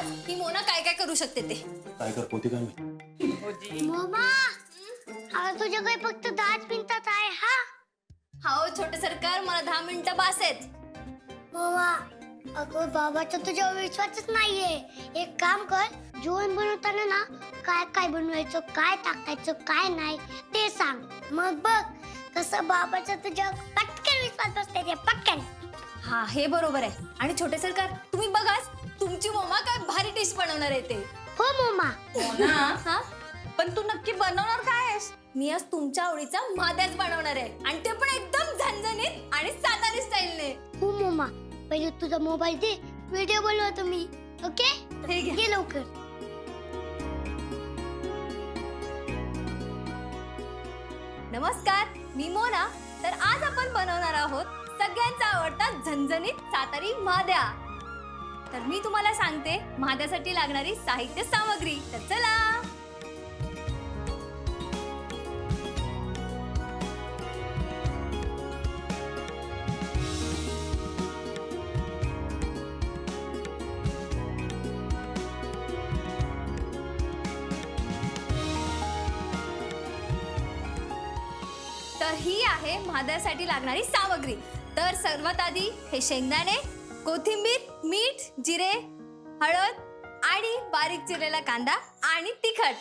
बघाच ही मोना काय काय करू शकते ते. काय करते काय मी? मम्मा आता तुझ्याकडे फक्त 10 मिनिटात आहे हा. हो छोटे सरकार, मला 10 मिनिटं बास आहेत. मम्मा अगं बाबाचा तुझ्यावर विश्वासच नाहीये. एक काम कर, जेवण बनवताना ना काय काय बनवायचं, काय टाकायचं, काय नाही ते सांग. मग बघ कसं बाबाचा तुझ्यावर पटकन विश्वास बसते ते पटकन. हा हे बरोबर आहे. आणि छोटे सरकार तुम्ही बघाच तुमची मोमा काय भारी डिश बनवणार आहे ते. हो मम्मा. हा पण तू नक्की बनवणार काय आहेस? मी आज तुमच्या आवडीचा माद्याच बनवणार आहे आणि ते पण एकदम झणझणीत आणि सातारी स्टाईलने. हो मम्मा, पहिले तुझा मोबाईल दे, व्हिडिओ बनवतो मी. ओके हे घे. ये लवकर. नमस्कार, मी मोना. तर आज आपण बनवणार आहोत सगळ्यांचा आवडता झणझणीत सातारी माद्या. तर मी तुम्हाला सांगते माद्यासाठी लागणारी साहित्य सामग्री. तर चला. तर ही आहे माद्यासाठी लागणारी सामग्री. तर सर्वात आधी हे शेंगदाणे, कोथिंबीर, मीठ, जिरे, हळद आणि बारीक चिरलेला कांदा आणि तिखट.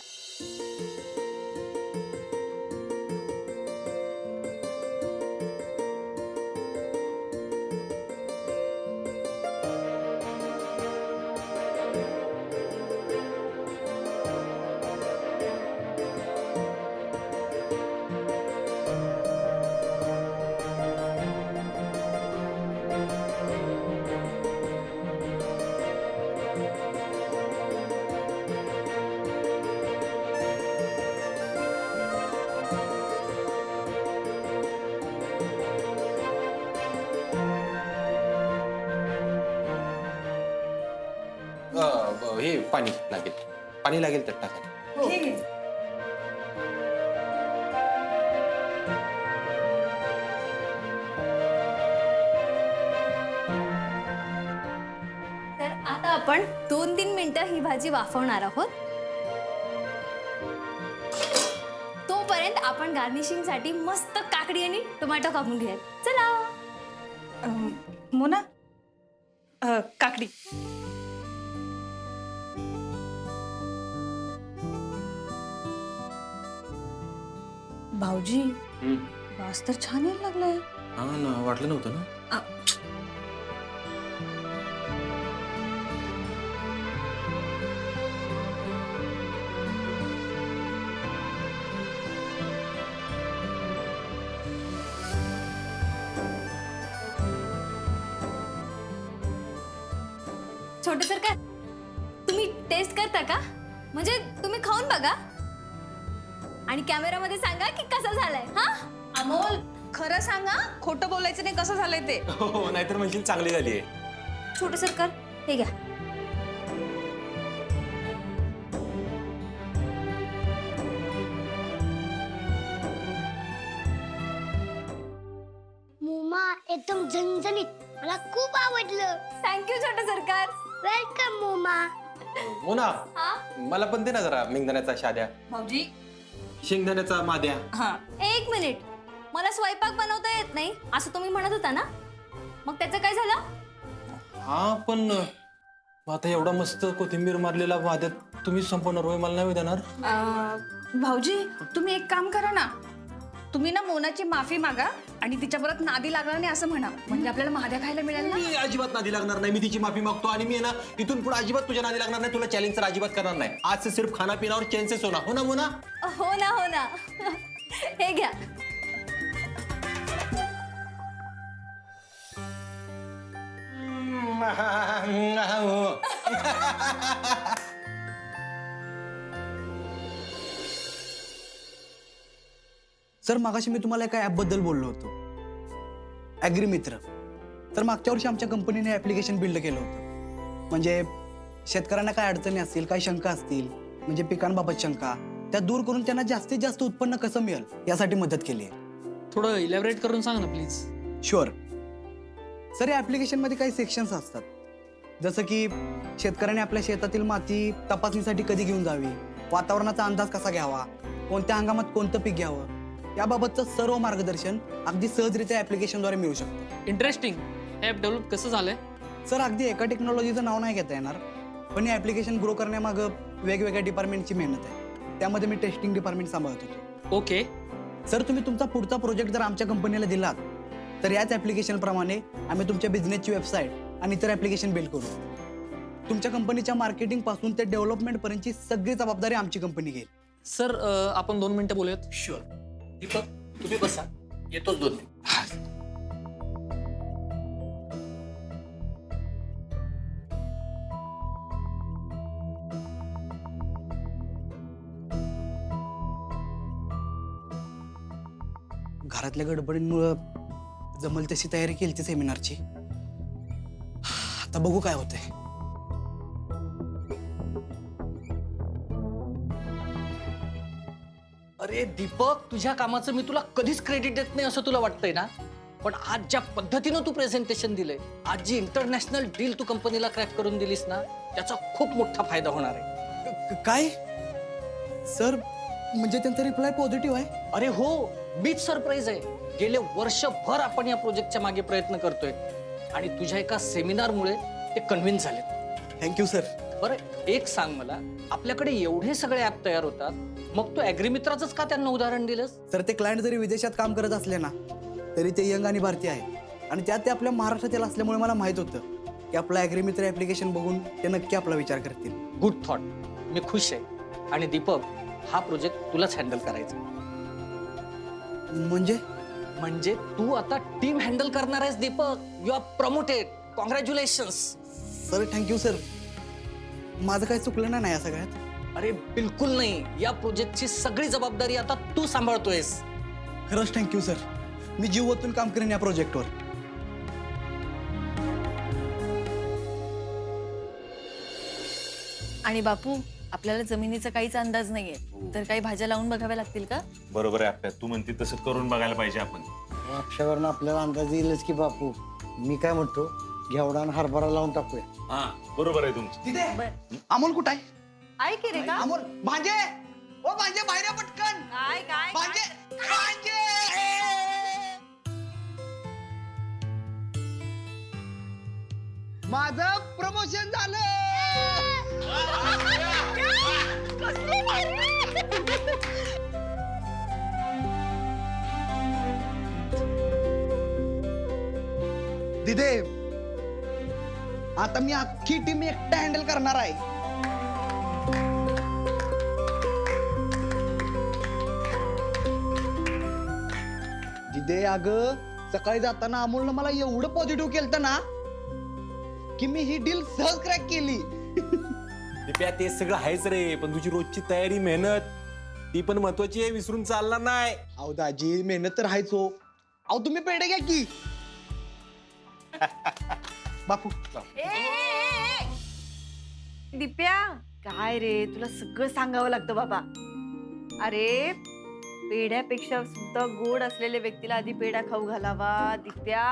हे पाणी लागेल त्यात टाकायला. ठीक आहे. तर आता आपण 2-3 मिनिटं ही भाजी वाफवणार आहोत. तोपर्यंत आपण गार्निशिंग साठी मस्त काकडी आणि टोमॅटो कापून घेऊयात. चला. मोना, काकडी. भाऊजी, वास तर छान यायला लागलाय. हा ना, वाटलं नव्हतं ना. छोटे सरकार, तुम्ही टेस्ट करता का? म्हणजे तुम्ही खाऊन बघा आणि कॅमेरामध्ये सांगा की कसं झालंय. हा अमोल, खरं सांगा, खोटं बोलायचं नाही. कसं झालंय ते? हो, नाहीतर म्हणजे चांगली झाली आहे. छोटे सरकार हे घ्या. मम्मा एकदम झणझणीत, मला खूप आवडलं. थँक्यू छोटे सरकार. Welcome mamma. हो ना, हा मला पण दे ना जरा शेंगदाण्याचा शाद्या, भाऊजी, शेंगदाण्याचा माद्या. हा, 1 मिनिट. मला स्वयंपाक बनवता येत नाही असं तुम्ही म्हणत होता ना, मग त्याचं काय झालं? हा पण आता एवढा मस्त कोथिंबीर मारलेला माद्यात तुम्ही संपवणार होय, मला नाही देणार. भाऊजी, तुम्ही एक काम करा ना. तुम्ही ना मोनाची माफी मागा आणि तिच्या परत नादी लागणार नाही असं म्हणा. म्हणजे आपल्याला महाद्या खायला मिळेल ना. मी अजिबात नादी लागणार नाही. मी तिची माफी मागतो आणि मी ना इथून पुढे अजिबात तुझ्या नादी लागणार नाही. तुला चॅलेंज तर अजिबात करणार नाही. आज से सिर्फ खाना पिना और चैन से सोना. हो ना मोना? हो ना हो ना. हे घ्या. सर, मागाशी मी तुम्हाला एका ॲपबद्दल बोललो होतो, ॲग्री मित्र. तर मागच्या वर्षी आमच्या कंपनीने ॲप्लिकेशन बिल्ड केलं होतं. म्हणजे शेतकऱ्यांना काय अडचणी असतील, काय शंका असतील, म्हणजे पिकांबाबत शंका, त्या दूर करून त्यांना जास्तीत जास्त उत्पन्न कसं मिळेल यासाठी मदत केली आहे. थोडं इलॅबरेट करून सांग ना प्लीज. शुअर सर, या ॲप्लिकेशनमध्ये काही सेक्शन्स असतात. जसं की शेतकऱ्याने आपल्या शेतातील माती तपासणीसाठी कधी घेऊन जावी, वातावरणाचा अंदाज कसा घ्यावा, कोणत्या हंगामात कोणतं पीक घ्यावं, याबाबतचं सर्व मार्गदर्शन अगदी सहजरित्या ॲप्लिकेशनद्वारे मिळू शकतं. इंटरेस्टिंग. हे ॲप डेव्हलप कसं झालंय? सर, अगदी एका टेक्नॉलॉजीचं नाव नाही घेता येणार, पण हे ॲप्लिकेशन ग्रो करण्यामागं वेगवेगळ्या डिपार्टमेंटची मेहनत आहे. त्यामध्ये मी टेस्टिंग डिपार्टमेंट सांभाळत होतो. ओके. सर, तुम्ही तुमचा पुढचा प्रोजेक्ट जर आमच्या कंपनीला दिलात तर याच ॲप्लिकेशनप्रमाणे आम्ही तुमच्या बिझनेसची वेबसाईट आणि इतर ॲप्लिकेशन बिल्ड करू. तुमच्या कंपनीच्या मार्केटिंगपासून ते डेव्हलपमेंटपर्यंतची सगळी जबाबदारी आमची कंपनी घेईल. सर आपण 2 मिनिटं बोलूयात. शुअर. दीपक, तुम्ही बसा, येतोच 2 मिनिट. घरातल्या गडबडींमुळं जमल तशी तयारी केली ती सेमिनारची. आता बघू काय होतंय. अरे दीपक, तुझ्या कामाचं मी तुला कधीच क्रेडिट देत नाही असं तुला वाटतंय ना? पण आज ज्या पद्धतीनं तू प्रेझेंटेशन दिलंय, आज जी इंटरनॅशनल डील तू कंपनीला क्रॅक करून दिलीस ना, त्याचा खूप मोठा फायदा होणार आहे. काय सर, म्हणजे त्यांचा रिप्लाय पॉझिटिव्ह आहे? अरे हो, मीच सरप्राईज आहे. गेले वर्षभर आपण या प्रोजेक्टच्या मागे प्रयत्न करतोय आणि तुझ्या एका सेमिनारमुळे ते कन्व्हिन्स झालेत. Thank you sir. बरं एक सांग मला, आपल्याकडे एवढे सगळे ऍप तयार होतात, मग तू ॲग्रीमित्राचंच का त्यांना उदाहरण दिलंस? तर ते क्लायंट जरी विदेशात काम करत असले ना, तरी ते यंग आणि भारतीय आहेत. आणि त्यात ते आपल्या महाराष्ट्रातील असल्यामुळे मला माहित होतं की आपलं ॲग्रीमित्र ॲप्लिकेशन बघून ते नक्की आपला विचार करतील. Good thought. मी खुश आहे. आणि दीपक, हा प्रोजेक्ट तुलाच हँडल करायचा. म्हणजे तू आता टीम हँडल करणार आहेस Deepak. You are promoted. Congratulations. Sir, thank you sir. माझं काही चुकलं नाही या सगळ्यात? अरे बिलकुल नाही. या प्रोजेक्टची सगळी जबाबदारी आता तू सांभाळतोयस. खरंच थँक्यू सर. मी जीव ओतून काम करेन या प्रोजेक्टवर. आणि बापू, आपल्याला जमिनीचा काहीच अंदाज नाहीये, तर काही भाज्या लावून बघाव्या लागतील का? बरोबर आहे आपल्या, तू म्हणती तसं करून बघायला पाहिजे आपण. मागच्यावरनं आपल्याला अंदाज येईलच की बापू. मी काय म्हणतो, घेवडा आणि हरभरा लावून टाकूया. हा बरोबर आहे तुमचं. तिथे अमोल कुठं आहे? आहे की रे का? अमोल, भांजे, ओ भांजे, बाहेर या पटकन. काय काय भांजे, भांजे. माझं प्रमोशन झालं. दिदे, आता मी अख्खी टीम एकटा हँडल करणार आहे. दिदे, अगं सकाळी जाताना अमोलनं मला एवढं पॉझिटिव्ह केलं ना की मी ही डील सहज क्रॅक केली. दिप्या, ते सगळं आहेच रे, पण तुझी रोजची तयारी, मेहनत ती पण महत्वाची आहे, विसरून चालणार नाही. अहो दाजी, मेहनत तर आहेच हो. अहो तुम्ही पेढे घ्या की. बापू, दिप्या, काय रे, तुला सगळं सांगावं लागतं बाबा. अरे पेढ्यापेक्षा सुद्धा गोड असलेल्या व्यक्तीला आधी पेढा खाऊ घालावा दिप्या.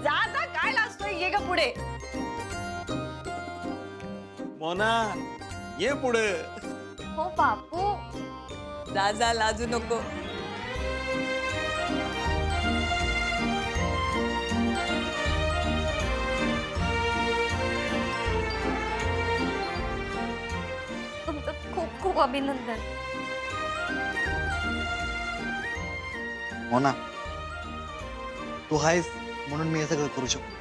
जा काय लाजतोय, ये ग पुढे. मोना, ये पुढे. हो बापू. जा लाजू नको. तुमचं खूप खूप अभिनंदन. हो ना, तू आहेस म्हणून मी हे सगळं करू शकतो.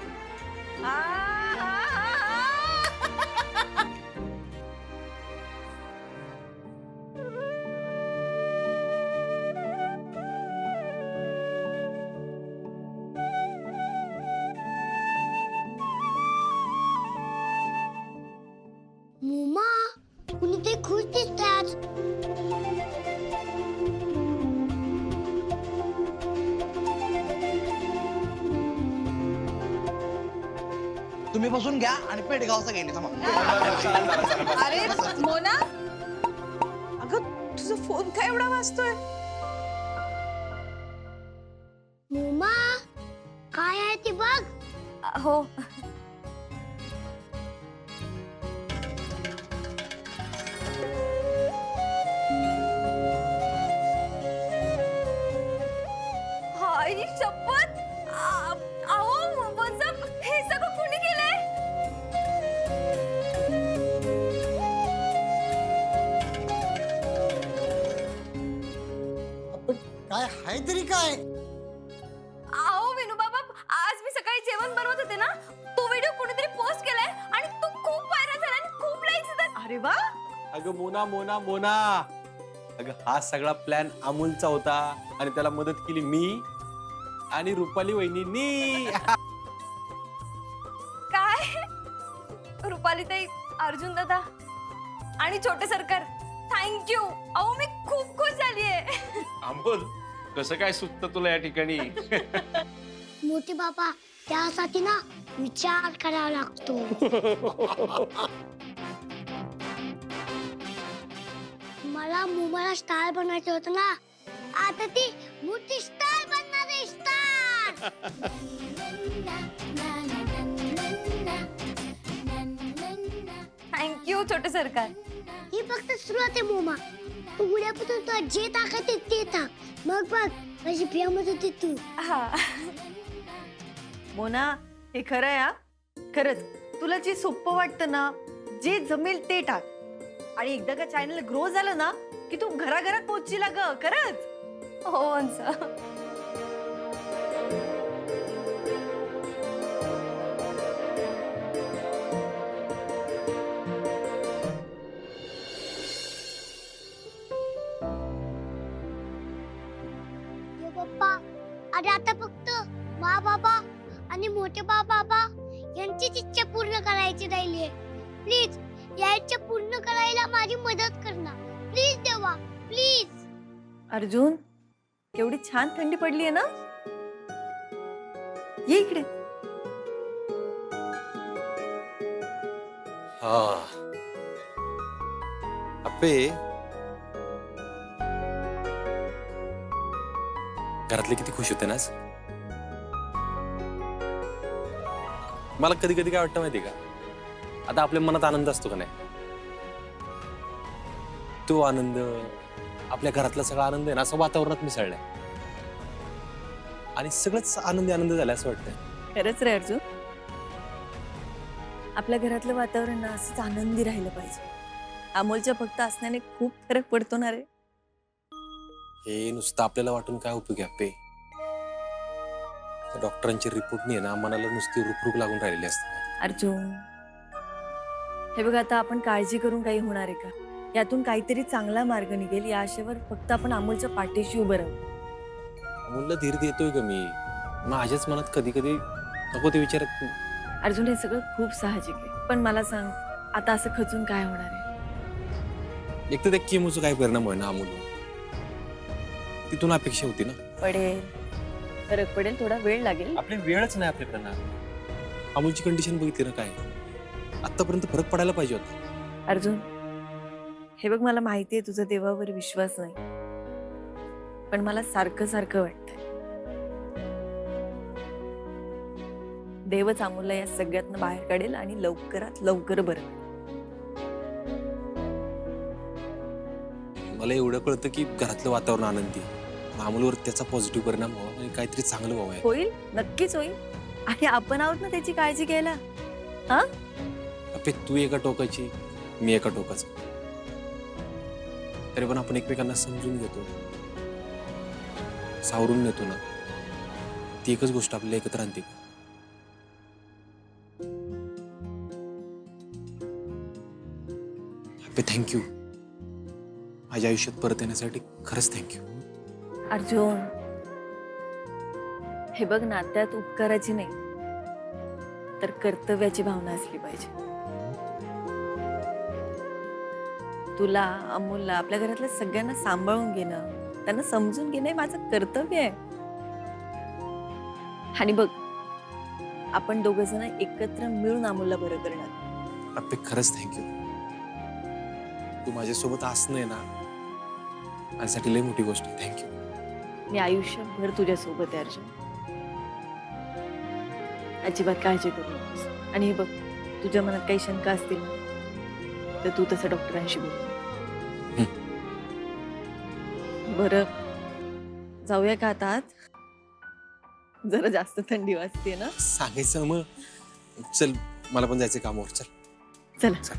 मुमा, कुणी ते खुश दिसतात. तुम्ही तुम्ही बसून घ्या आणि पेडगावचा घेणे थांबा. अरे मोना, अगं तुझा फोन काय एवढा वाजतोय? मोमा काय आहे ते बघ. हो. आई शपथ! अहो वत्सप, हे सगळं कोणी केलंय? पण काय आहे तरी काय? अहो विनू बाबा, आज मी सकाळी जेवण बनवत होते ना, तो व्हिडिओ कोणीतरी पोस्ट केलाय आणि तो खूप व्हायरल झाला आणि खूप लाईक्स येतात. अरे वा, अगं मोना मोना मोना, अगं हा सगळा प्लॅन अमोलचा होता आणि त्याला मदत केली मी आणि रुपाली वहिनींनी. काय? रुपाली ताई, अर्जुन दादा आणि छोटे सरकार, थँक्यू. अहो मी खूप खुश झालीये. अमोल, कसं काय सुचतं तुला या ठिकाणी? मोठे बाबा, त्यासाठी ना विचार करावा लागतो. मला मुंबईला स्टार बनायचं होतं ना, आता ती मोठी स्टार बनणार आहे, स्टार. थँक्यू छोटे सरकार. ही फक्त सुरुवात आहे मोमा. उद्यापासून तुला जे ताकद आहे ते टाक. मग बघ कशी फेमस होती तू. हा. मोना, हे खरं आहे हा. खरंच तुला जे सोपं वाटतं ना, जे जमेल ते टाक. आणि एकदा का चॅनल ग्रो झालं ना की तू घराघरात पोहोचशील ग. खरंच. हो वंस. ये पप्पा, अरे आता फक्त मा बाबा आणि मोठे बाबा यांचीच इच्छा पूर्ण करायची राहिली. प्लीज या इच्छा पूर्ण करायला माझी मदत कर ना. प्लीज देवा, प्लीज. अर्जुन, केवढी छान थंडी पडली आहे ना. ये इकडे. हा अप्पे, घरातले किती खुश होते ना आज. मला कधी कधी काय वाटतं माहिती का, आता आपल्या मनात आनंद असतो का नाही, तो आनंद आपल्या घरातला सगळा आनंद आहे ना असं वातावरणात मिसळलाय आणि सगळंच आनंदी आनंद झालाय असं वाटतंय. खरंच रे अर्जुन, आपल्या घरातलं वातावरण ना असंच आनंदी राहिलं पाहिजे. अमोलच्या फक्त असण्याने खूप फरक पडतो ना रे. हे नुसतं आपल्याला वाटून काय उपयोग आहे अप्पे. डॉक्टरांच्या रिपोर्टनी ना मनाला नुसती रुखरुख लागून राहिलेली असते. अर्जुन, हे बघ, आता आपण काळजी करून काही होणार आहे का? यातून काहीतरी चांगला मार्ग निघेल या आशेवर फक्त आपण अमोलच्या पाठीशी उभं राहू. अमोलला धीर देतोय का मी, माझ्याच मनात कधी कधी नको ते विचारत नाही. अर्जुन, हे सगळं खूप साहजिक आहे, पण मला सांग, आता असं खचून काय होणार आहे? एक तर त्या केमोचा काय परिणाम होय ना अमोलवर, तिथून अपेक्षा होती ना. पडेल, फरक पडेल, थोडा वेळ लागेल. आपली वेळच नाही आपल्याकडे ना. अमोलची कंडिशन बघितली ना काय, आतापर्यंत फरक पडायला पाहिजे होता. अर्जुन, हे बघ, मला माहितीये तुझा देवावर विश्वास नाही, पण मला सारखं सारखं वाटतंय देवच अमोलला या सगळ्यातनं बाहेर काढेल आणि लवकरात लवकर बरं. मला एवढं कळतं की घरातलं वातावरण आनंदी आहे. अमोलवर त्याचा पॉझिटिव्ह परिणाम व्हावा आणि काहीतरी चांगलं व्हावं. होईल, नक्कीच होईल. आणि आपण आहोत ना त्याची काळजी घ्यायला. अप्पे, तू एका टोकाची, मी एका टोकाचा, तरी पण आपण एकमेकांना समजून घेतो, सावरून नेतो ना, ती एकच गोष्ट आपल्याला एकत्र आणते. अप्पे, थँक्यू. माझ्या आयुष्यात परत येण्यासाठी खरंच थँक्यू. अर्जुन, हे बघ, नात्यात उपकाराची नाही तर कर्तव्याची भावना असली पाहिजे. तुला, अमोलला, आपल्या घरातल्या सगळ्यांना सांभाळून घेणं, त्यांना समजून घेणं हे माझं कर्तव्य आहे. आणि बघ, आपण दोघं जण एकत्र मिळून अमोलला बरं करणार. अप्पे खरंच थँक्यू. तू माझ्यासोबत असणं आहे ना माझ्यासाठी लई मोठी गोष्ट आहे. थँक्यू. मी आयुष्यभर तुझ्या सोबत आहे अर्जुन. अजिबात काळजी करू नकोस. आणि हे बघ, तुझ्या मनात काही शंका असतील ना तर तू तसं डॉक्टरांशी बोल. बरं, जाऊया का आता आत? जरा जास्त थंडी वाजते ना. सांगायचं मग. चल मला पण जायचं कामावर. चल चला. चल.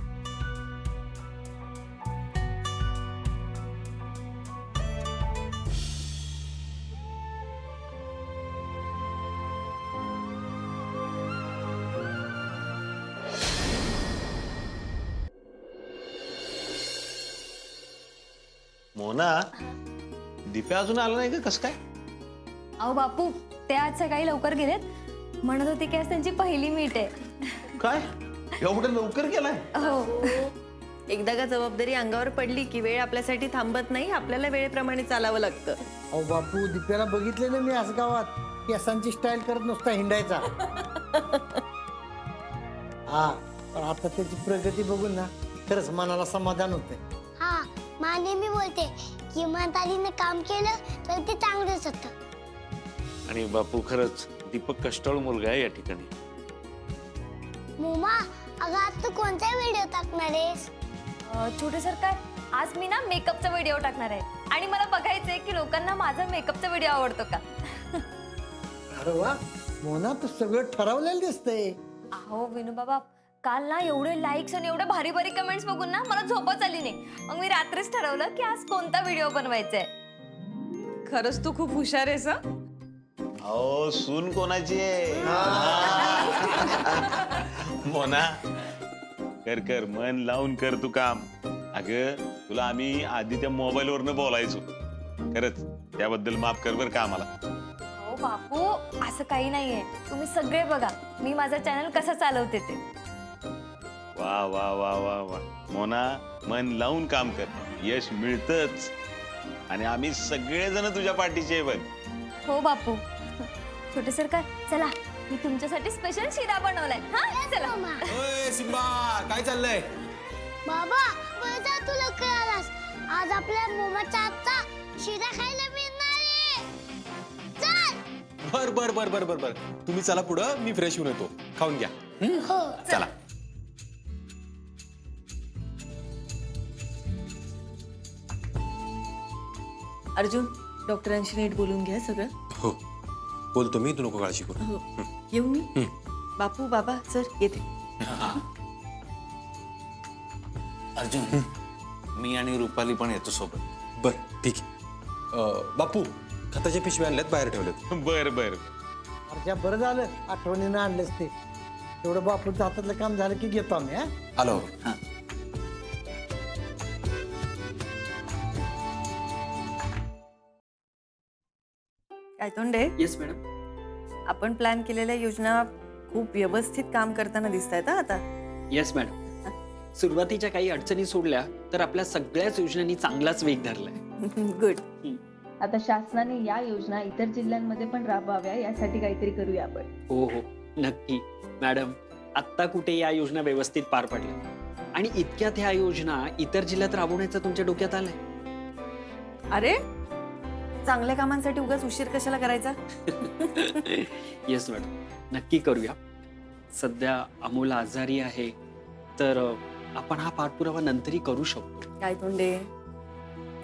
मोना, दिप्या अजून आला नाही का? कसं काय? अहो बापू, ते आज सकाळी लवकर गेलेत. म्हणत होते की आज त्यांची पहिली मीट आहे. काय एवढं लवकर गेलाय? हो. एकदा का जबाबदारी अंगावर पडली की वेळ आपल्यासाठी थांबत नाही. आपल्याला वेळेप्रमाणे चालावं लागतं. अहो बापू, दिप्याला बघितले ना मी आज गावात, केसांची स्टाईल करत नुसता हिंडायचा. हा, पण आता त्याची प्रगती बघून ना खरंच मनाला समाधान होते. हा, मा नेहमी बोलते की इमानदारीने काम केलं तर ते चांगलंच होतं. आणि बापू खरंच दीपक कष्टाळू मुलगा आहे या ठिकाणी. मोमा, अगं आज तू कोणता व्हिडिओ टाकणार आहेस? छोटे सरकार, आज मी ना मेकअपचा व्हिडिओ टाकणार आहे. आणि मला बघायचंय की लोकांना माझा मेकअपचा व्हिडिओ आवडतो का. अरे वा मोना, तू सगळं ठरवलेलं दिसतंय. अहो विनू बाबा, काल ना एवढे लाईक्स आणि एवढे भारी भारी कमेंट्स बघून ना मला झोपच आली नाही. मग मी रात्रीच ठरवलं की आज कोणता व्हिडिओ बनवायचा आहे. खरंच तू खूप हुशार आहेस हं? अहो, सून कोणाची आहे? मोना, कर कर, मन लावून कर तू काम. अगं, तुला आम्ही आधी त्या मोबाईल वरनं बोलायचो. खरंच त्याबद्दल माफ कर बर का आम्हाला. हो बापू, असं काही नाहीये. तुम्ही सगळे बघा मी माझा चॅनल कसा चालवते ते. वा वा वा वा वा. मोना, मन लावून काम कर, यश मिळतच. आणि आम्ही सगळेजण तुझ्या पाठीचे आहे बघ. हो बापू. छोटे सरकार, चला मी तुमच्यासाठी स्पेशल शिरा बनवलाय. हा चला. ओय सिम्बा, काय चाललंय? बाबा, बरं जा तू लवकर आलास. आज आपल्या मोमाच्या हातचा शिरा खायला मिळणार आहे. चल. बर बर बर बर बर बर. तुम्ही चला पुढं, मी फ्रेश होऊन येतो. खाऊन घ्या. हो. चला. अर्जुन, डॉक्टरांशी नीट बोलून घ्या सगळं. हो बोलतो मी, तू नको काळजी करू. हो. येऊ मी? बापू, बाबा, सर येते. अर्जुन, मी आणि रुपाली पण येतो सोबत. बर ठीक आहे. बापू, खताच्या पिशव्या आणल्यात, बाहेर ठेवल्यात. बर बर. अर्जा, बरं झालं आठवणीनं आणलंच ते. तेवढं बापूच्या हातातलं काम झालं की घेतो आम्ही. हा, आलो. काय तोंडे, येस मॅडम. आपण प्लॅन केलेल्या योजना खूप व्यवस्थित काम करताना दिसत आहेत आता. Yes madam. सुरुवातीच्या काही अडचणी सोडल्या तर आपल्या सगळ्याच योजनांनी चांगलाच वेग धरलाय. गुड. आता शासनाने या योजना इतर जिल्ह्यांमध्ये पण राबवाव्या यासाठी काहीतरी करूया आपण. हो हो नक्की मॅडम. आत्ता कुठे या योजना व्यवस्थित पार पडल्या आणि इतक्यात ह्या योजना इतर जिल्ह्यात राबवण्याचं तुमच्या डोक्यात आलंय. अरे, चांगल्या कामांसाठी उगाच उशीर कशाला करायचा. येस मॅडम, नक्की करूया. सध्या अमोल आजारी आहे तर आपण हा पाठपुरावा नंतरही करू शकतो. काय तोंडे,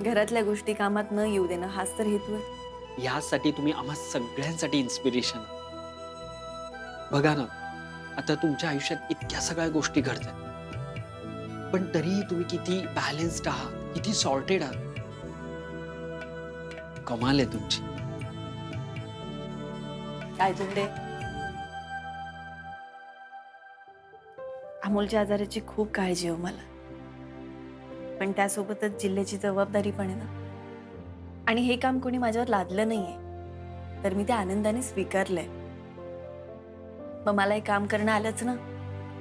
घरातल्या गोष्टी कामात न येऊ देणं हाच तर हेतू आहे. यासाठी तुम्ही आम्हा सगळ्यांसाठी इन्स्पिरेशन. बघा ना, आता तुमच्या आयुष्यात इतक्या सगळ्या गोष्टी घडतात पण तरीही तुम्ही किती बॅलन्स्ड आहात, किती सॉर्टेड आहात. कमाल आहे तुमची. काय तोंडे, अमोलच्या आजाराची खूप काळजी आहे मला. पण त्यासोबतच जिल्ह्याची जबाबदारी पण आहे ना. आणि हे काम कोणी माझ्यावर लादलं नाहीये तर मी ते आनंदाने स्वीकारलंय. मग मला हे काम करणं आलंच ना.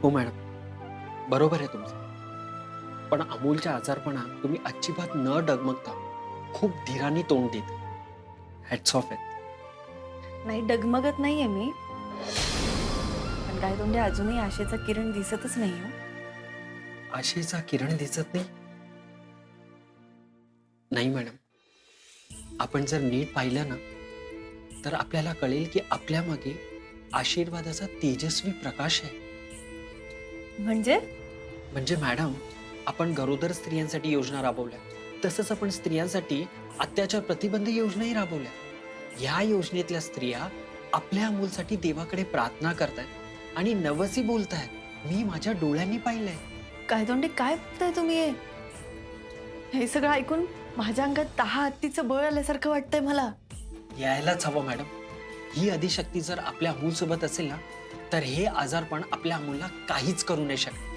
हो मॅडम, बरोबर आहे तुमचं. पण अमोलच्या आजारपणात तुम्ही अजिबात न डगमगता खूप धीराने तोंड देत. हॅट्स ऑफ आहे. नाही, डगमगत नाहीये मी. काय तोंडे अजूनही आशेचा किरण दिसतच नाही हो. आशेचा किरण दिसत नाही? नाही मॅडम, आपण जर नीट पाहिलं ना तर आपल्याला कळेल की आपल्या मागे आशीर्वादाचा तेजस्वी प्रकाश आहे. म्हणजे मॅडम, आपण गरोदर स्त्रियांसाठी योजना राबवल्या, तसंच आपण स्त्रियांसाठी अत्याचार प्रतिबंध योजनाही राबवल्या. या योजनेतल्या स्त्रिया आपल्या मुलासाठी देवाकडे प्रार्थना करतायत आणि नवसी बोलतायत. मी माझ्या डोळ्यांनी पाहिलंय. काय तोंडे काय बोलताय तुम्ही? हे सगळं ऐकून माझ्या अंगात 10 हत्तीचं बळ आल्यासारखं वाटतंय मला. यायलाच हवं मॅडम. ही अधिशक्ती जर आपल्या अमूलसोबत असेल ना तर हे आजारपण आपल्या अमूलला काहीच करू नाही शकत.